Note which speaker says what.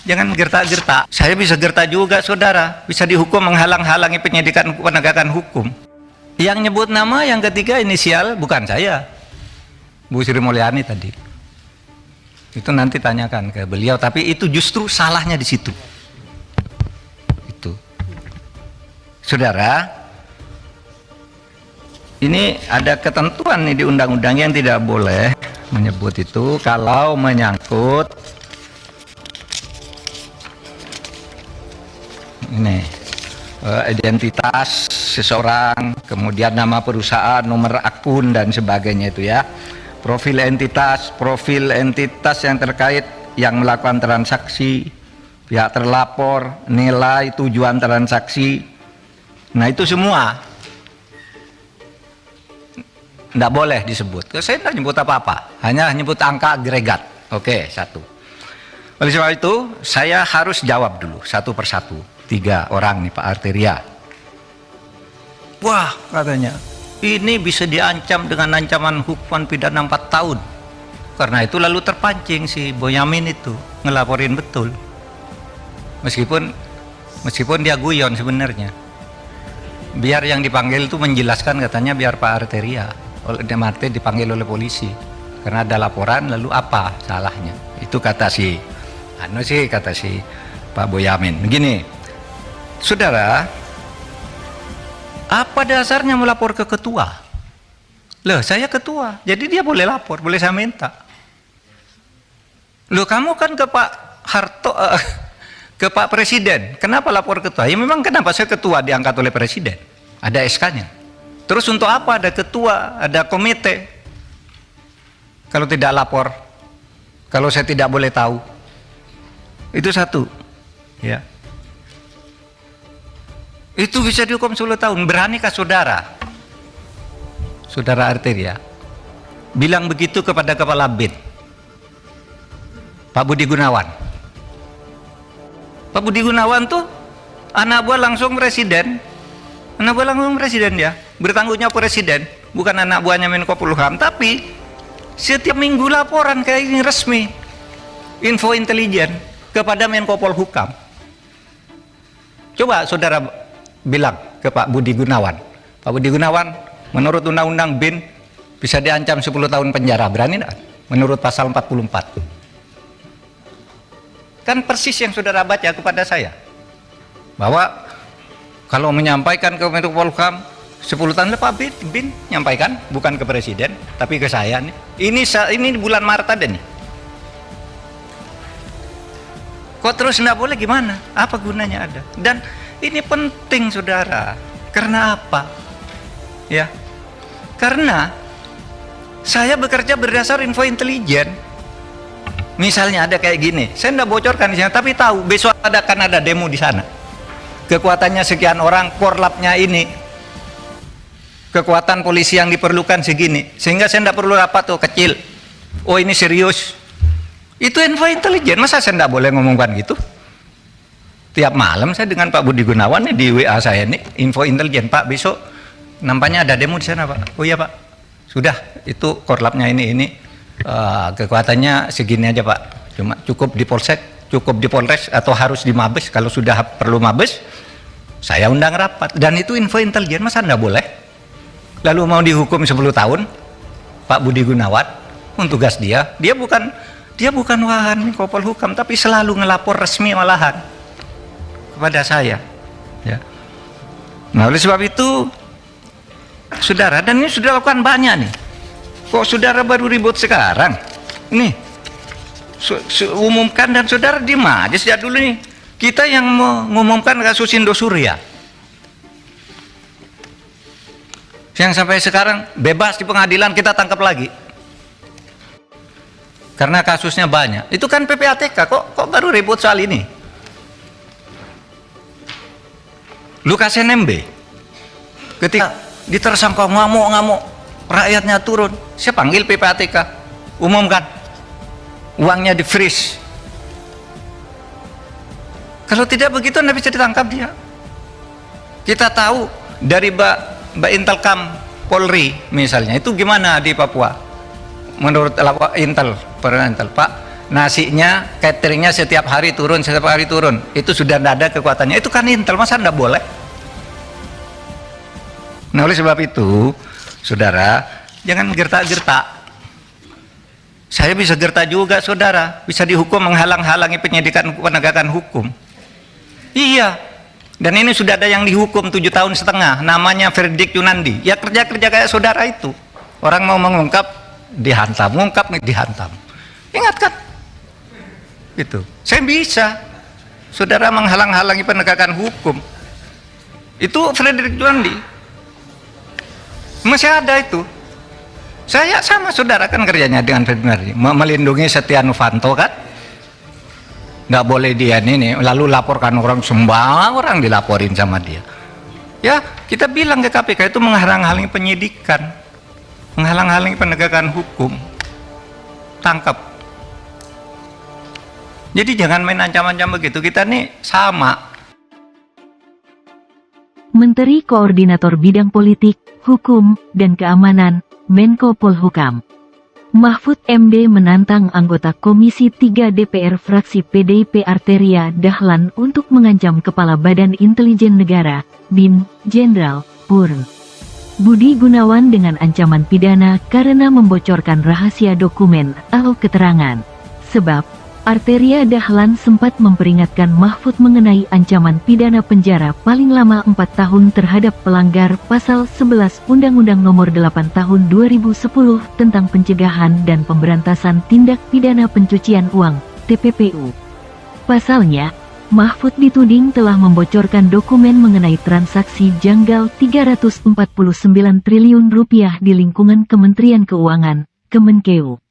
Speaker 1: Jangan gertak-gertak. Saya bisa gertak juga, saudara. Bisa dihukum menghalang-halangi penyidikan penegakan hukum. Yang nyebut nama yang ketiga inisial bukan saya, Bu Sri Mulyani tadi. Itu nanti tanyakan ke beliau. Tapi itu justru salahnya di situ. Itu, saudara. Ini ada ketentuan nih di undang-undang yang tidak boleh menyebut itu kalau menyangkut ini identitas seseorang, kemudian nama perusahaan, nomor akun dan sebagainya itu ya. Profil entitas yang terkait yang melakukan transaksi, pihak terlapor, nilai, tujuan transaksi. Nah, itu semua tidak boleh disebut. Saya tidak nyebut apa-apa, hanya nyebut angka agregat. Oke, satu. Oleh sebab itu, saya harus jawab dulu satu persatu. 3 orang nih, Pak Arteria. Wah, katanya, ini bisa diancam dengan ancaman hukuman pidana 4 tahun. Karena itu lalu terpancing si Boyamin itu ngelaporin betul. Meskipun dia guyon sebenarnya. Biar yang dipanggil itu menjelaskan, katanya biar Pak Arteria oleh Marte dipanggil oleh polisi. Karena ada laporan, lalu apa salahnya? Itu kata si Pak Boyamin. Begini, saudara, apa dasarnya melapor ke ketua? Loh, saya ketua, jadi dia boleh lapor, boleh saya minta. Loh, kamu kan ke Pak Harto, ke Pak Presiden, kenapa lapor ketua? Ya memang kenapa saya ketua diangkat oleh Presiden, ada SK-nya. Terus untuk apa ada ketua, ada komite? Kalau tidak lapor, kalau saya tidak boleh tahu, itu satu, ya. Itu bisa dihukum 10 tahun. Beranikah saudara Arteria bilang begitu kepada Kepala BIN, Pak Budi Gunawan? Pak Budi Gunawan tuh anak buah langsung presiden. Anak buah langsung presiden dia. Bertanggung jawab presiden, bukan anak buahnya Menko Polhukam. Tapi setiap minggu laporan kayak ini resmi, info intelijen kepada Menko Polhukam. Coba saudara bilang ke Pak Budi Gunawan, Pak Budi Gunawan, menurut Undang-Undang BIN bisa diancam 10 tahun penjara, berani enggak? Menurut pasal 44. Kan persis yang saudara baca kepada saya, bahwa kalau menyampaikan ke Menko Polhukam 10 tahun, Pak BIN nyampaikan, bukan ke Presiden tapi ke saya nih. Ini bulan Maret ada nih. Kok terus enggak boleh, gimana? Apa gunanya ada? Dan ini penting, saudara. Karena apa? Ya, karena saya bekerja berdasar info intelijen. Misalnya ada kayak gini, saya tidak bocorkan di sana, tapi tahu besok akan ada demo di sana. Kekuatannya sekian orang, korlapnya ini, kekuatan polisi yang diperlukan segini, sehingga saya tidak perlu rapat tuh kecil. Oh, ini serius. Itu info intelijen. Masa saya tidak boleh ngomongkan gitu? Tiap malam saya dengan Pak Budi Gunawan nih, di WA saya nih, info intelijen, Pak besok nampaknya ada demo di sana, Pak. Oh iya, Pak, sudah, itu korlapnya ini kekuatannya segini aja, Pak. Cuma cukup di Polsek, cukup di Polres, atau harus di Mabes. Kalau sudah perlu Mabes, saya undang rapat. Dan itu info intelijen, masa enggak boleh? Lalu mau dihukum 10 tahun Pak Budi Gunawan untuk tugas dia bukan wahan Menko Polhukam, tapi selalu ngelapor resmi malahan kepada saya, ya. Nah, oleh sebab itu, saudara, dan ini sudah lakukan banyak nih. Kok saudara baru ribut sekarang? Ini umumkan, dan saudara diem aja sejak dulu nih. Kita yang mengumumkan kasus Indosuria, yang sampai sekarang bebas di pengadilan, kita tangkap lagi karena kasusnya banyak. Itu kan PPATK, kok baru ribut soal ini? Lukas NMB ketika ditersangka ngamuk, rakyatnya turun, saya panggil PPATK, umumkan, uangnya di freeze. Kalau tidak begitu, Anda bisa ditangkap dia. Kita tahu dari Mbak Intelkam Polri misalnya, itu gimana di Papua menurut Intel, Pak, nasinya, cateringnya setiap hari turun, itu sudah tidak ada kekuatannya, itu kan intel, masa tidak boleh? Nah oleh sebab itu, saudara, jangan gertak-gertak. Saya bisa gertak juga, saudara, bisa dihukum menghalang-halangi penyidikan penegakan hukum. Iya, dan ini sudah ada yang dihukum 7 tahun setengah, namanya Fredrik Yunandi. Ya kerja-kerja kayak saudara itu, orang mau mengungkap, dihantam, mengungkap, dihantam. Ingat kan? Itu, saya bisa, saudara menghalang-halangi penegakan hukum. Itu Fredrik Yunandi, masih ada itu. Saya sama saudara kan kerjanya dengan Fredrik Yunandi, melindungi Setia Novanto kan, nggak boleh dia ini, lalu laporkan orang, sembarang orang dilaporin sama dia. Ya kita bilang ke KPK itu menghalang-halangi penyidikan, menghalang-halangi penegakan hukum, tangkap. Jadi jangan main ancam-ancam begitu, kita nih sama.
Speaker 2: Menteri Koordinator Bidang Politik, Hukum, dan Keamanan, Menko Polhukam Mahfud MD menantang anggota Komisi 3 DPR fraksi PDIP Arteria Dahlan untuk mengancam Kepala Badan Intelijen Negara, BIN, Jenderal Purn Budi Gunawan dengan ancaman pidana karena membocorkan rahasia dokumen atau keterangan. Sebab, Arteria Dahlan sempat memperingatkan Mahfud mengenai ancaman pidana penjara paling lama 4 tahun terhadap pelanggar Pasal 11 Undang-Undang Nomor 8 Tahun 2010 tentang Pencegahan dan Pemberantasan Tindak Pidana Pencucian Uang, TPPU. Pasalnya, Mahfud dituding telah membocorkan dokumen mengenai transaksi janggal 349 triliun rupiah di lingkungan Kementerian Keuangan, Kemenkeu.